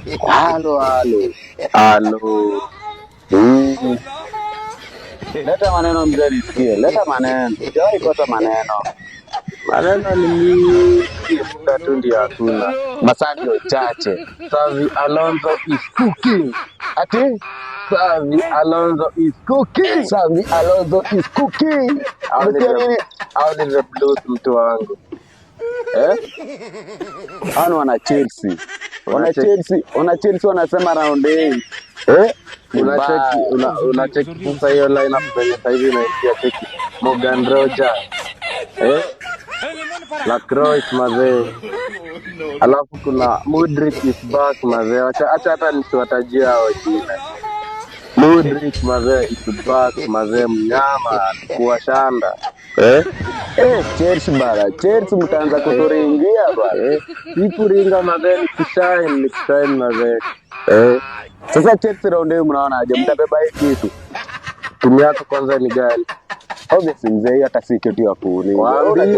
Halo halo. Halo. Mm. Leta maneno mzee nisikie. Leta maneno. Sijawahi kosa maneno. Maneno ni mingi, muda tu ndio hakuna. Masaa ndio chache. Xavi Alonso is cooking. Ati Xavi Alonso is cooking. Xavi Alonso is cooking. Hao ni Umesikia the, nini? hao ni the blues mtu wangu. Eh? Hao ni wana Chelsea. Wana Chelsea wanasema round hii. Eh? Ni Unacheki mbaya. unacheki sasa hiyo lineup venye sasa hivi inaingia, cheki Morgan Rogers, Lacroix mazee, alafu kuna Mudryk is back mazee. Acha hata nisiwatajia hao jina. Mudryk mazee is back mazee, mnyama kuwa shanda. Chelsea bana. Chelsea mtaanza kuturingia bana. Si kuringa mazee, ni kushine mazee. Sasa Chelsea round hii mnaona aje? Mtabeba hii kitu. Timu yako kwanza ni gani? Obviously mzee, hata si kitu ya kuuliza. Waambie,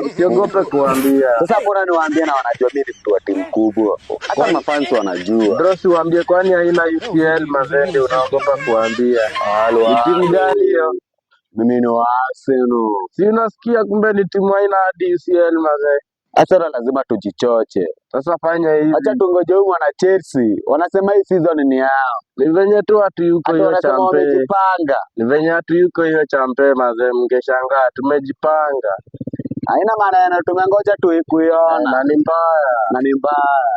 usiogope kuambia. Sasa mbona niwaambie na wanajua mimi ni mtu wa timu kubwa. Hata mafans wanajua. Bro, si waambie kwani haina UCL mazee, ndio unaogopa kuambia. Halo. Ni timu gani hiyo? Mimi ni wa Arsenal. Si unasikia kumbe ni timu haina hadi UCL mazee. Arsenal lazima tujichoche. Sasa fanya hivi. Acha tungoje huyu mwana Chelsea. Wanasema hii season ni yao. Ni venye tu watu yuko hiyo champe. Wamejipanga. Ni venye watu yuko hiyo champe mazee, mngeshangaa tumejipanga. Haina maana yana tumengoja tu kuiona. Na ni mbaya. Na ni mbaya.